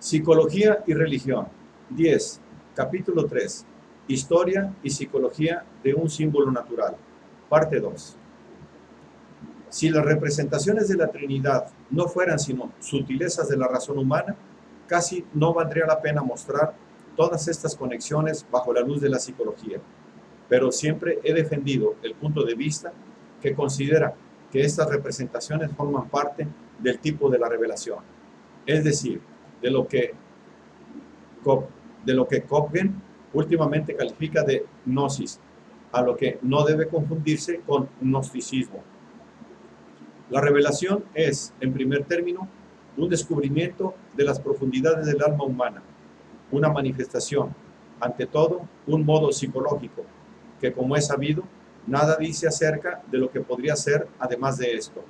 Psicología y religión. 10. Capítulo 3. Historia y psicología de un símbolo natural. Parte 2. Si las representaciones de la Trinidad no fueran sino sutilezas de la razón humana, casi no valdría la pena mostrar todas estas conexiones bajo la luz de la psicología. Pero siempre he defendido el punto de vista que considera que estas representaciones forman parte del tipo de la revelación, es decir, de lo que Köppen últimamente califica de gnosis, a lo que no debe confundirse con gnosticismo. La revelación es, en primer término, un descubrimiento de las profundidades del alma humana, una manifestación, ante todo, un modo psicológico, que, como es sabido, nada dice acerca de lo que podría ser además de esto.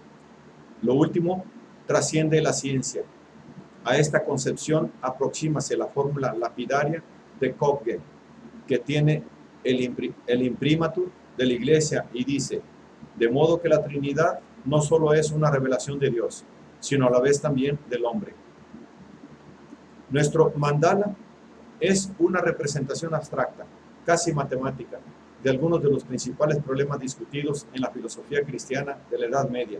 Lo último trasciende la ciencia. A esta concepción aproxímase la fórmula lapidaria de Köppen, que tiene el imprimatur de la Iglesia y dice: de modo que la Trinidad no solo es una revelación de Dios, sino a la vez también del hombre. Nuestro mandala es una representación abstracta, casi matemática, de algunos de los principales problemas discutidos en la filosofía cristiana de la Edad Media.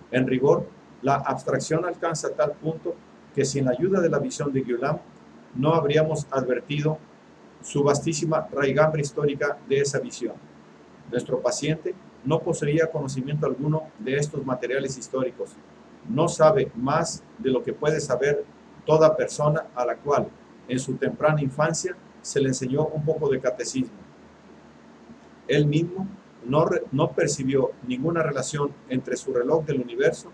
En rigor, la abstracción alcanza tal punto que sin la ayuda de la visión de Guillaume no habríamos advertido su vastísima raigambre histórica de esa visión. Nuestro paciente no poseía conocimiento alguno de estos materiales históricos, no sabe más de lo que puede saber toda persona a la cual en su temprana infancia se le enseñó un poco de catecismo. Él mismo no percibió ninguna relación entre su reloj del universo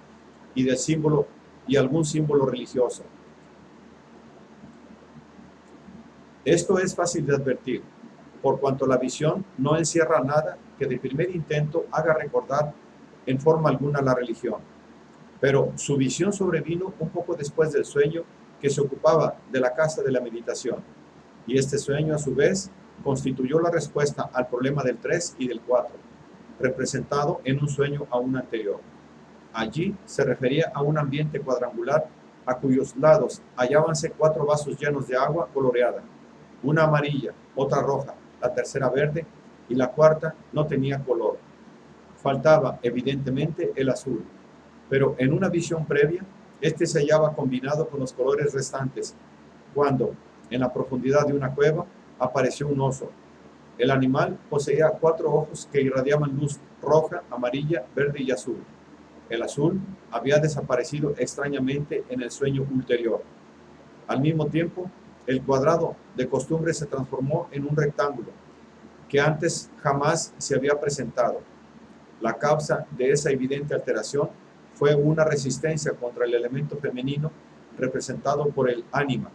y del símbolo y algún símbolo religioso. Esto es fácil de advertir, por cuanto la visión no encierra nada que de primer intento haga recordar en forma alguna la religión. Pero su visión sobrevino un poco después del sueño que se ocupaba de la casa de la meditación, y este sueño a su vez constituyó la respuesta al problema del 3 y del 4, representado en un sueño aún anterior. Allí se refería a un ambiente cuadrangular a cuyos lados hallábanse 4 vasos llenos de agua coloreada, una amarilla, otra roja, la tercera verde y la cuarta no tenía color. Faltaba evidentemente el azul, pero en una visión previa, este se hallaba combinado con los colores restantes, cuando, en la profundidad de una cueva, apareció un oso. El animal poseía 4 ojos que irradiaban luz roja, amarilla, verde y azul. El azul había desaparecido extrañamente en el sueño ulterior. Al mismo tiempo, el cuadrado de costumbre se transformó en un rectángulo, que antes jamás se había presentado. La causa de esa evidente alteración fue una resistencia contra el elemento femenino representado por el ánima.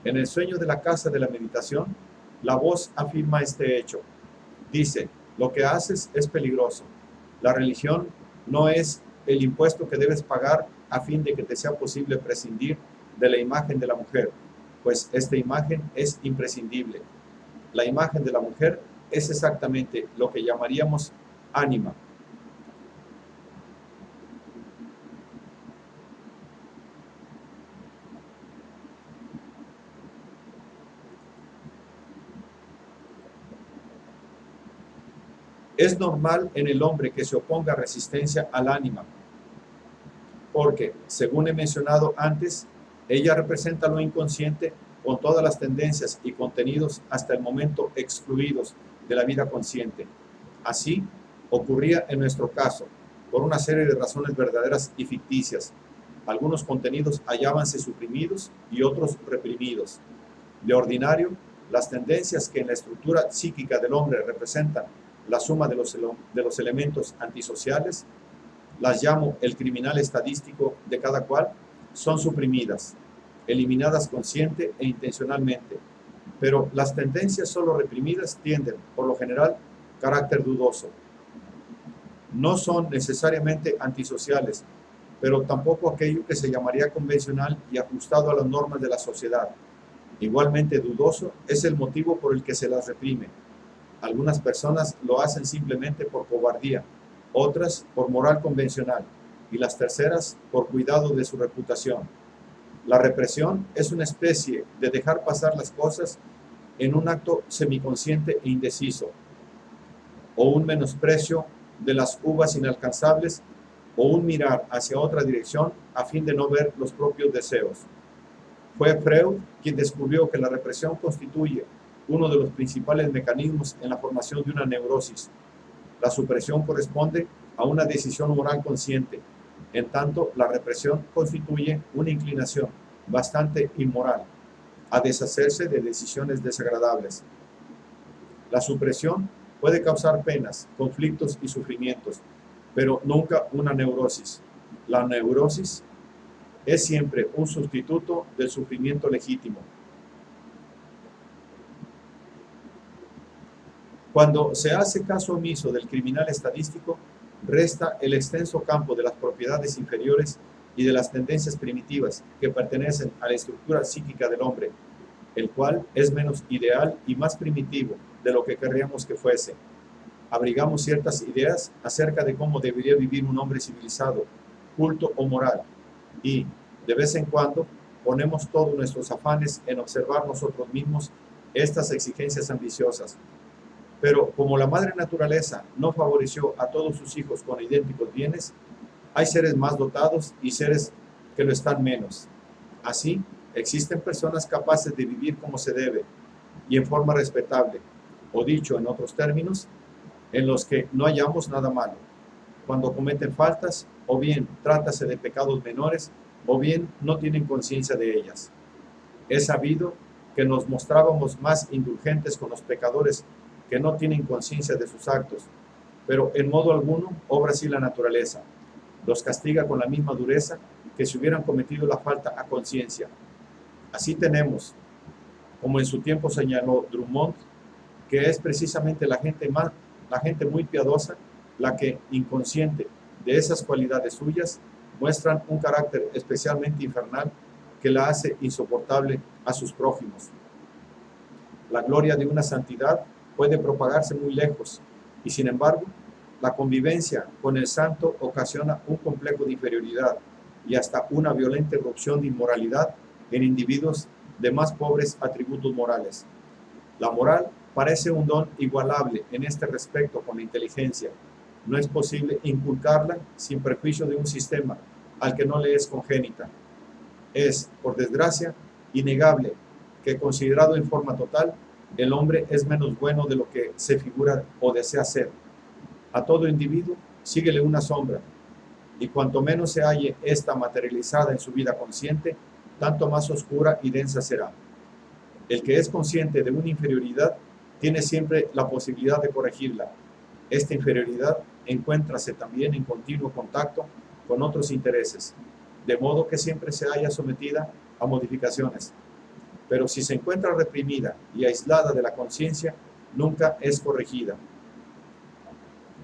En el sueño de la casa de la meditación, la voz afirma este hecho. Dice: lo que haces es peligroso. La religión no es el impuesto que debes pagar a fin de que te sea posible prescindir de la imagen de la mujer, pues esta imagen es imprescindible. La imagen de la mujer es exactamente lo que llamaríamos ánima. Es normal en el hombre que se oponga resistencia al ánima, porque, según he mencionado antes, ella representa lo inconsciente con todas las tendencias y contenidos hasta el momento excluidos de la vida consciente. Así ocurría en nuestro caso, por una serie de razones verdaderas y ficticias. Algunos contenidos hallábanse suprimidos y otros reprimidos. De ordinario, las tendencias que en la estructura psíquica del hombre representan la suma de los elementos antisociales, las llamo el criminal estadístico de cada cual, son suprimidas, eliminadas consciente e intencionalmente. Pero las tendencias solo reprimidas tienden, por lo general, carácter dudoso. No son necesariamente antisociales, pero tampoco aquello que se llamaría convencional y ajustado a las normas de la sociedad. Igualmente dudoso es el motivo por el que se las reprime. Algunas personas lo hacen simplemente por cobardía, otras por moral convencional y las terceras por cuidado de su reputación. La represión es una especie de dejar pasar las cosas en un acto semiconsciente e indeciso, o un menosprecio de las uvas inalcanzables, o un mirar hacia otra dirección a fin de no ver los propios deseos. Fue Freud quien descubrió que la represión constituye uno de los principales mecanismos en la formación de una neurosis. La supresión corresponde a una decisión moral consciente, en tanto la represión constituye una inclinación bastante inmoral a deshacerse de decisiones desagradables. La supresión puede causar penas, conflictos y sufrimientos, pero nunca una neurosis. La neurosis es siempre un sustituto del sufrimiento legítimo. Cuando se hace caso omiso del criminal estadístico, resta el extenso campo de las propiedades inferiores y de las tendencias primitivas que pertenecen a la estructura psíquica del hombre, el cual es menos ideal y más primitivo de lo que querríamos que fuese. Abrigamos ciertas ideas acerca de cómo debería vivir un hombre civilizado, culto o moral, y, de vez en cuando, ponemos todos nuestros afanes en observar nosotros mismos estas exigencias ambiciosas. Pero como la madre naturaleza no favoreció a todos sus hijos con idénticos bienes, hay seres más dotados y seres que lo están menos. Así, existen personas capaces de vivir como se debe y en forma respetable, o dicho en otros términos, en los que no hallamos nada malo. Cuando cometen faltas, o bien trátase de pecados menores, o bien no tienen conciencia de ellas. Es sabido que nos mostrábamos más indulgentes con los pecadores que no tienen conciencia de sus actos, pero en modo alguno obra así la naturaleza. Los castiga con la misma dureza que si hubieran cometido la falta a conciencia. Así tenemos, como en su tiempo señaló Drummond, que es precisamente la gente muy piadosa la que, inconsciente de esas cualidades suyas, muestran un carácter especialmente infernal que la hace insoportable a sus prójimos. La gloria de una santidad puede propagarse muy lejos y, sin embargo, la convivencia con el santo ocasiona un complejo de inferioridad y hasta una violenta erupción de inmoralidad en individuos de más pobres atributos morales. La moral parece un don igualable en este respecto con la inteligencia. No es posible inculcarla sin perjuicio de un sistema al que no le es congénita. Es, por desgracia, innegable que, considerado en forma total, el hombre es menos bueno de lo que se figura o desea ser. A todo individuo síguele una sombra, y cuanto menos se halle esta materializada en su vida consciente, tanto más oscura y densa será. El que es consciente de una inferioridad tiene siempre la posibilidad de corregirla. Esta inferioridad encuéntrase también en continuo contacto con otros intereses, de modo que siempre se halla sometida a modificaciones. Pero si se encuentra reprimida y aislada de la conciencia, nunca es corregida.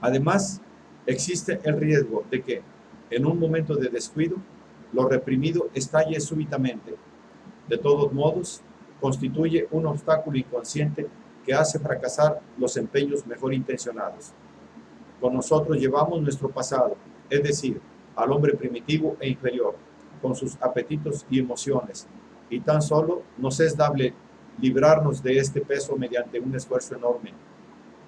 Además, existe el riesgo de que, en un momento de descuido, lo reprimido estalle súbitamente. De todos modos, constituye un obstáculo inconsciente que hace fracasar los empeños mejor intencionados. Con nosotros llevamos nuestro pasado, es decir, al hombre primitivo e inferior, con sus apetitos y emociones, y tan solo nos es dable librarnos de este peso mediante un esfuerzo enorme.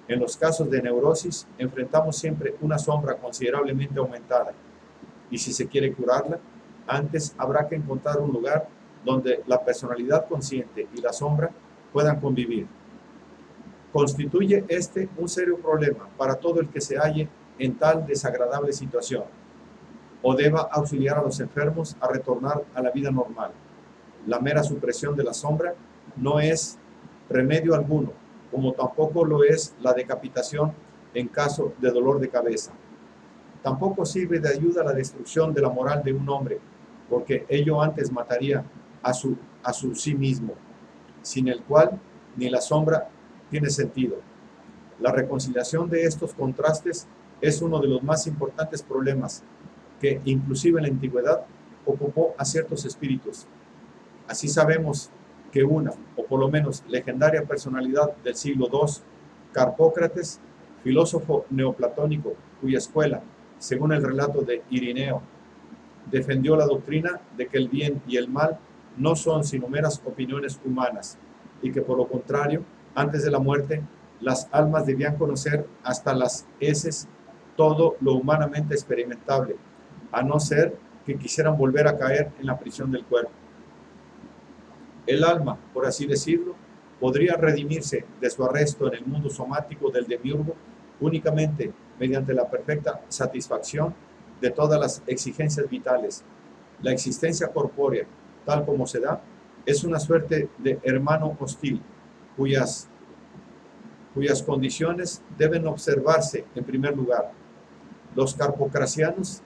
En los casos de neurosis, enfrentamos siempre una sombra considerablemente aumentada, y si se quiere curarla, antes habrá que encontrar un lugar donde la personalidad consciente y la sombra puedan convivir. Constituye este un serio problema para todo el que se halle en tal desagradable situación, o deba auxiliar a los enfermos a retornar a la vida normal. La mera supresión de la sombra no es remedio alguno, como tampoco lo es la decapitación en caso de dolor de cabeza. Tampoco sirve de ayuda la destrucción de la moral de un hombre, porque ello antes mataría a su sí mismo, sin el cual ni la sombra tiene sentido. La reconciliación de estos contrastes es uno de los más importantes problemas que, inclusive en la antigüedad, ocupó a ciertos espíritus. Así sabemos que una, o por lo menos legendaria personalidad del siglo II, Carpócrates, filósofo neoplatónico, cuya escuela, según el relato de Irineo, defendió la doctrina de que el bien y el mal no son sino meras opiniones humanas, y que por lo contrario, antes de la muerte, las almas debían conocer hasta las heces todo lo humanamente experimentable, a no ser que quisieran volver a caer en la prisión del cuerpo. El alma, por así decirlo, podría redimirse de su arresto en el mundo somático del demiurgo únicamente mediante la perfecta satisfacción de todas las exigencias vitales. La existencia corpórea, tal como se da, es una suerte de hermano hostil, cuyas condiciones deben observarse en primer lugar. Los carpocracianos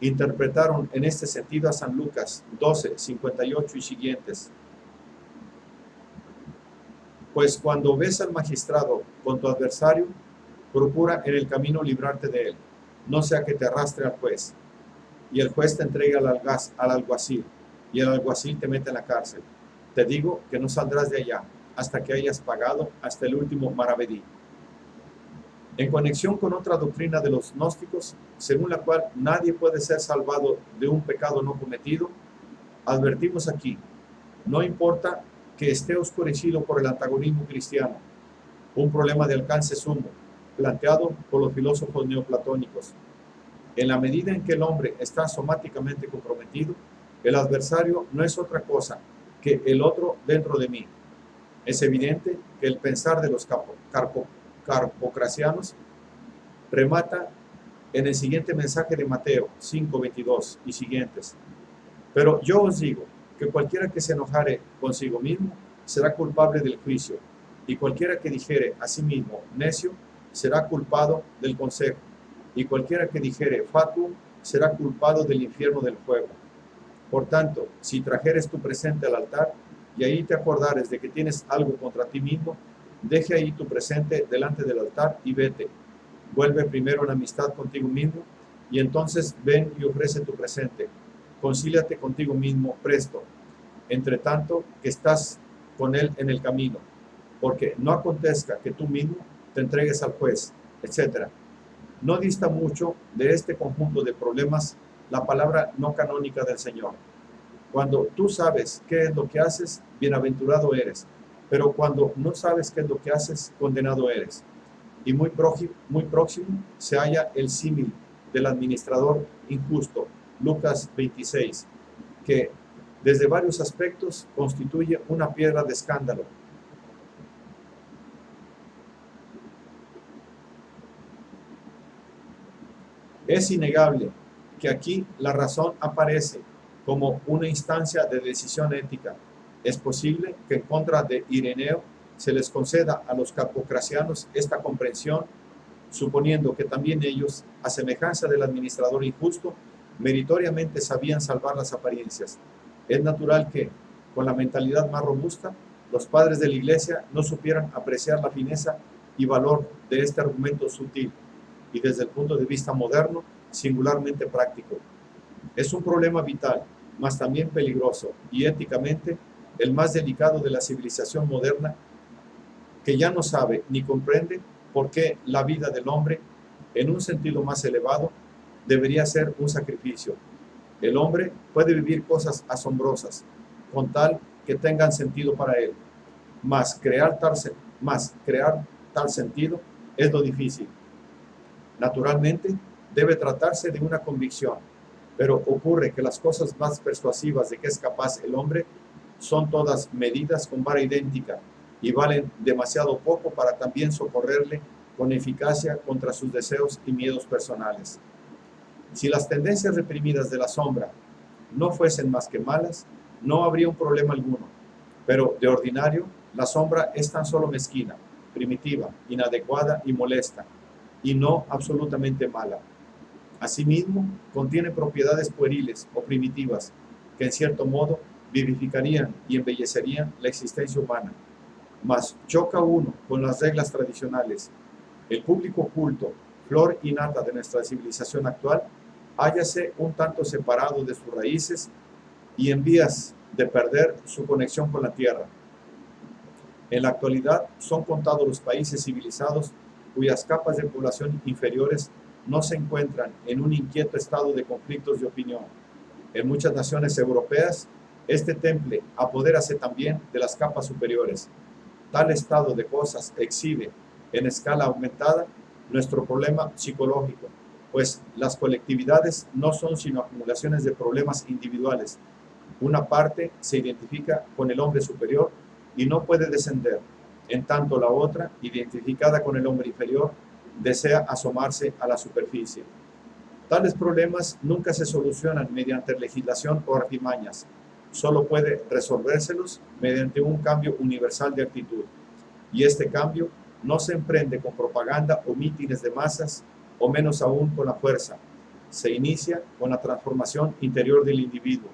interpretaron en este sentido a San Lucas 12, 58 y siguientes. Pues cuando ves al magistrado con tu adversario, procura en el camino librarte de él, no sea que te arrastre al juez, y el juez te entregue al alguacil, y el alguacil te mete en la cárcel. Te digo que no saldrás de allá hasta que hayas pagado hasta el último maravedí. En conexión con otra doctrina de los gnósticos, según la cual nadie puede ser salvado de un pecado no cometido, advertimos aquí, no importa que esté oscurecido por el antagonismo cristiano, un problema de alcance sumo, planteado por los filósofos neoplatónicos. En la medida en que el hombre está somáticamente comprometido, el adversario no es otra cosa que el otro dentro de mí. Es evidente que el pensar de los carpocracianos remata en el siguiente mensaje de Mateo 5:22 y siguientes. Pero yo os digo que cualquiera que se enojare consigo mismo será culpable del juicio, y cualquiera que dijere a sí mismo necio será culpado del consejo, y cualquiera que dijere fatuum será culpado del infierno del fuego. Por tanto, si trajeres tu presente al altar, y ahí te acordares de que tienes algo contra ti mismo, deje ahí tu presente delante del altar y vete. Vuelve primero en amistad contigo mismo, y entonces ven y ofrece tu presente. Concíliate contigo mismo presto, entre tanto que estás con él en el camino, porque no acontezca que tú mismo te entregues al juez, etc. No dista mucho de este conjunto de problemas la palabra no canónica del Señor. Cuando tú sabes qué es lo que haces, bienaventurado eres, pero cuando no sabes qué es lo que haces, condenado eres. Y muy próximo se halla el símil del administrador injusto, Lucas 26, que desde varios aspectos constituye una piedra de escándalo. Es innegable que aquí la razón aparece como una instancia de decisión ética. Es posible que en contra de Ireneo se les conceda a los carpocracianos esta comprensión, suponiendo que también ellos, a semejanza del administrador injusto, meritoriamente sabían salvar las apariencias. Es natural que, con la mentalidad más robusta, los padres de la Iglesia no supieran apreciar la fineza y valor de este argumento sutil y, desde el punto de vista moderno, singularmente práctico. Es un problema vital, mas también peligroso y éticamente el más delicado de la civilización moderna, que ya no sabe ni comprende por qué la vida del hombre, en un sentido más elevado, debería ser un sacrificio. El hombre puede vivir cosas asombrosas, con tal que tengan sentido para él, mas crear tal sentido es lo difícil. Naturalmente, debe tratarse de una convicción, pero ocurre que las cosas más persuasivas de que es capaz el hombre son todas medidas con vara idéntica y valen demasiado poco para también socorrerle con eficacia contra sus deseos y miedos personales. Si las tendencias reprimidas de la sombra no fuesen más que malas, no habría un problema alguno, pero de ordinario la sombra es tan solo mezquina, primitiva, inadecuada y molesta, y no absolutamente mala. Asimismo, contiene propiedades pueriles o primitivas que en cierto modo vivificarían y embellecerían la existencia humana. Mas choca uno con las reglas tradicionales. El público culto, flor y nata de nuestra civilización actual, hállase un tanto separado de sus raíces y en vías de perder su conexión con la tierra. En la actualidad son contados los países civilizados cuyas capas de población inferiores no se encuentran en un inquieto estado de conflictos de opinión. En muchas naciones europeas Este temple apodérase también de las capas superiores. Tal estado de cosas exhibe en escala aumentada nuestro problema psicológico, pues las colectividades no son sino acumulaciones de problemas individuales. Una parte se identifica con el hombre superior y no puede descender, en tanto la otra, identificada con el hombre inferior, desea asomarse a la superficie. Tales problemas nunca se solucionan mediante legislación o artimañas, solo puede resolvérselos mediante un cambio universal de actitud. Y este cambio no se emprende con propaganda o mítines de masas, o menos aún con la fuerza. Se inicia con la transformación interior del individuo.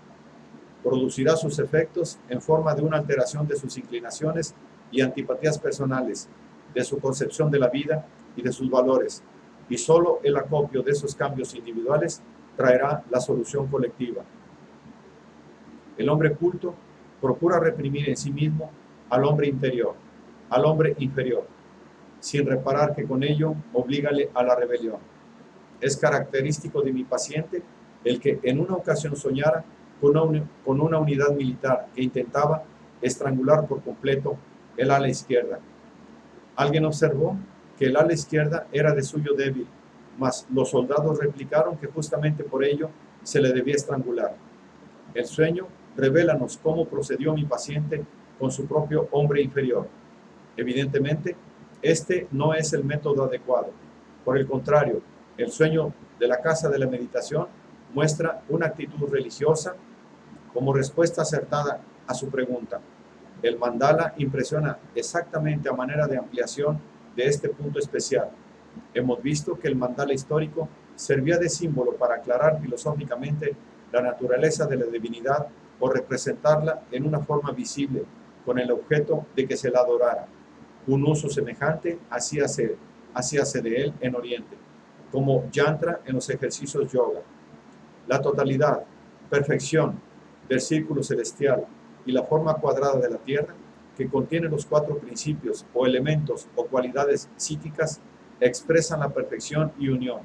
Producirá sus efectos en forma de una alteración de sus inclinaciones y antipatías personales, de su concepción de la vida y de sus valores, y solo el acopio de esos cambios individuales traerá la solución colectiva. El hombre culto procura reprimir en sí mismo al hombre interior, al hombre inferior, sin reparar que con ello oblígale a la rebelión. Es característico de mi paciente el que en una ocasión soñara con una unidad militar que intentaba estrangular por completo el ala izquierda. Alguien observó que el ala izquierda era de suyo débil, mas los soldados replicaron que justamente por ello se le debía estrangular. El sueño revélanos cómo procedió mi paciente con su propio hombre inferior. Evidentemente, este no es el método adecuado. Por el contrario, el sueño de la casa de la meditación muestra una actitud religiosa como respuesta acertada a su pregunta. El mandala impresiona exactamente a manera de ampliación de este punto especial. Hemos visto que el mandala histórico servía de símbolo para aclarar filosóficamente la naturaleza de la divinidad o representarla en una forma visible con el objeto de que se la adorara. Un uso semejante hacíase de él en Oriente, como yantra en los ejercicios yoga. La totalidad, perfección del círculo celestial y la forma cuadrada de la Tierra, que contiene los 4 principios o elementos o cualidades psíquicas, expresan la perfección y unión.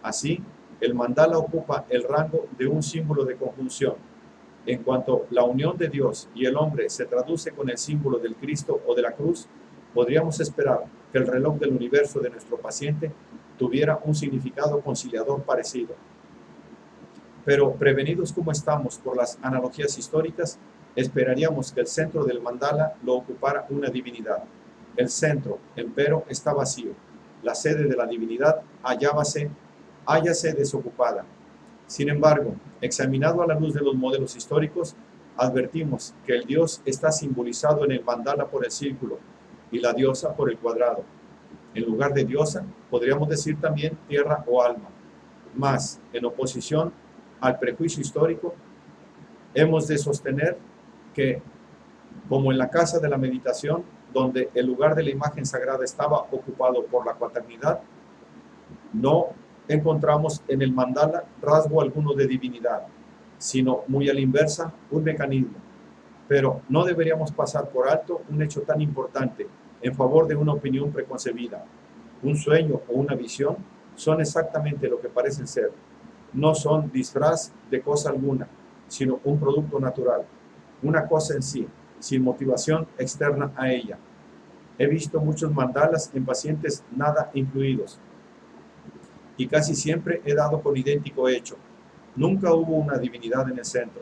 Así, el mandala ocupa el rango de un símbolo de conjunción. En cuanto la unión de Dios y el hombre se traduce con el símbolo del Cristo o de la cruz, podríamos esperar que el reloj del universo de nuestro paciente tuviera un significado conciliador parecido. Pero prevenidos como estamos por las analogías históricas, esperaríamos que el centro del mandala lo ocupara una divinidad. El centro, empero, está vacío. La sede de la divinidad hállase desocupada. Sin embargo, examinado a la luz de los modelos históricos, advertimos que el dios está simbolizado en el mandala por el círculo y la diosa por el cuadrado. En lugar de diosa, podríamos decir también tierra o alma. Mas, en oposición al prejuicio histórico, hemos de sostener que, como en la casa de la meditación, donde el lugar de la imagen sagrada estaba ocupado por la cuaternidad, no encontramos en el mandala rasgo alguno de divinidad, sino muy a la inversa un mecanismo. Pero no deberíamos pasar por alto un hecho tan importante en favor de una opinión preconcebida. Un sueño o una visión son exactamente lo que parecen ser. No son disfraz de cosa alguna, sino un producto natural, una cosa en sí, sin motivación externa a ella. He visto muchos mandalas en pacientes nada incluidos, y casi siempre he dado con idéntico hecho. Nunca hubo una divinidad en el centro.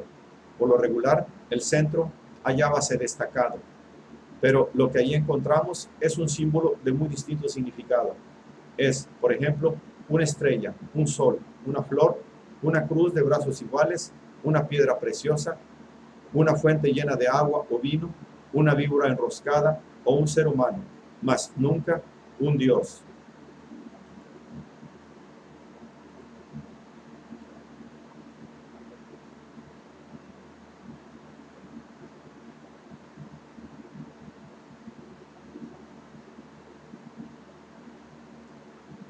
Por lo regular, el centro hallábase destacado, pero lo que allí encontramos es un símbolo de muy distinto significado. Es, por ejemplo, una estrella, un sol, una flor, una cruz de brazos iguales, una piedra preciosa, una fuente llena de agua o vino, una víbora enroscada o un ser humano, mas nunca un dios.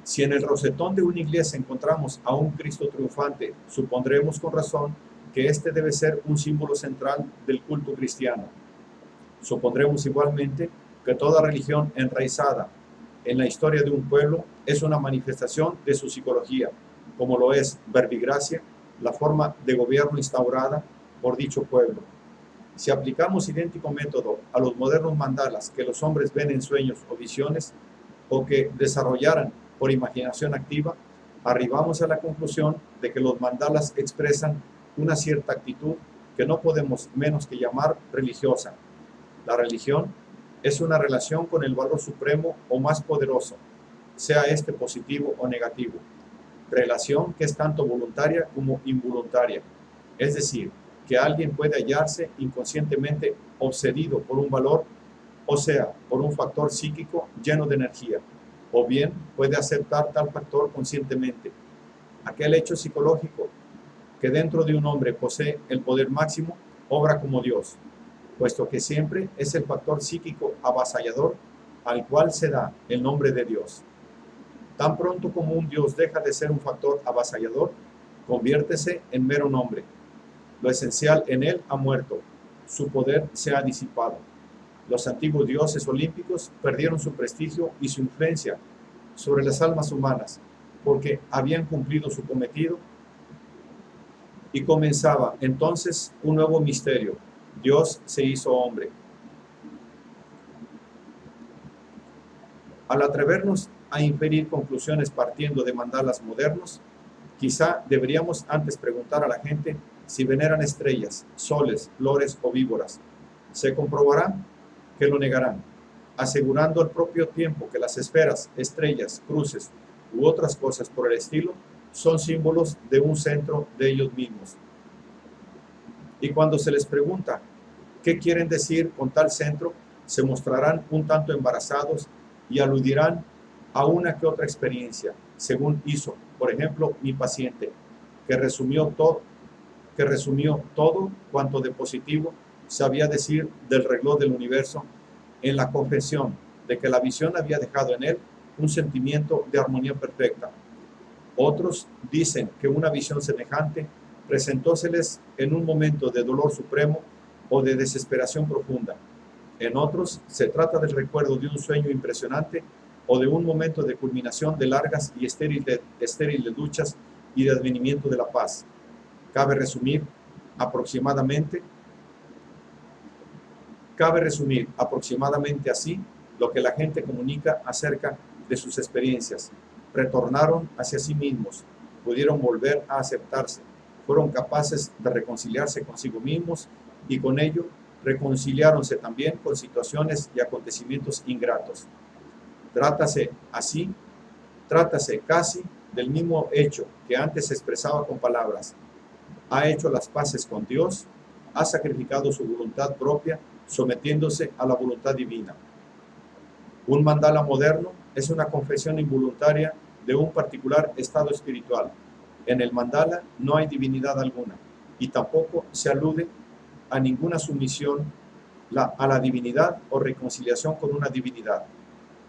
Si en el rosetón de una iglesia encontramos a un Cristo triunfante, supondremos con razón que este debe ser un símbolo central del culto cristiano. Supondremos igualmente que toda religión enraizada en la historia de un pueblo es una manifestación de su psicología, como lo es Verbigracia, la forma de gobierno instaurada por dicho pueblo. Si aplicamos idéntico método a los modernos mandalas que los hombres ven en sueños o visiones, o que desarrollaran por imaginación activa, arribamos a la conclusión de que los mandalas expresan una cierta actitud que no podemos menos que llamar religiosa. La religión es una relación con el valor supremo o más poderoso, sea este positivo o negativo. Relación que es tanto voluntaria como involuntaria. Es decir, que alguien puede hallarse inconscientemente obsedido por un valor, o sea, por un factor psíquico lleno de energía, o bien puede aceptar tal factor conscientemente. Aquel hecho psicológico que dentro de un hombre posee el poder máximo, obra como Dios, puesto que siempre es el factor psíquico avasallador al cual se da el nombre de Dios. Tan pronto como un Dios deja de ser un factor avasallador, conviértese en mero nombre. Lo esencial en él ha muerto, su poder se ha disipado. Los antiguos dioses olímpicos perdieron su prestigio y su influencia sobre las almas humanas, porque habían cumplido su cometido, y comenzaba entonces un nuevo misterio. Dios se hizo hombre. Al atrevernos a inferir conclusiones partiendo de mandalas modernos, quizá deberíamos antes preguntar a la gente si veneran estrellas, soles, flores o víboras. Se comprobará que lo negarán, asegurando al propio tiempo que las esferas, estrellas, cruces u otras cosas por el estilo son símbolos de un centro de ellos mismos. Y cuando se les pregunta qué quieren decir con tal centro, se mostrarán un tanto embarazados y aludirán a una que otra experiencia, según hizo, por ejemplo, mi paciente, que resumió todo cuanto de positivo sabía decir del reloj del universo en la confesión de que la visión había dejado en él un sentimiento de armonía perfecta. Otros dicen que una visión semejante presentóseles en un momento de dolor supremo o de desesperación profunda. En otros se trata del recuerdo de un sueño impresionante o de un momento de culminación de largas y estériles luchas y de advenimiento de la paz. Cabe resumir aproximadamente así lo que la gente comunica acerca de sus experiencias. Retornaron hacia sí mismos, pudieron volver a aceptarse, fueron capaces de reconciliarse consigo mismos y con ello reconciliáronse también con situaciones y acontecimientos ingratos. Trátase casi del mismo hecho que antes se expresaba con palabras. Ha hecho las paces con Dios, ha sacrificado su voluntad propia, sometiéndose a la voluntad divina. Un mandala moderno es una confesión involuntaria de un particular estado espiritual. En el mandala no hay divinidad alguna y tampoco se alude a ninguna sumisión a la divinidad o reconciliación con una divinidad.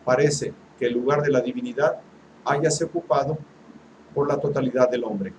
Parece que el lugar de la divinidad hayase ocupado por la totalidad del hombre.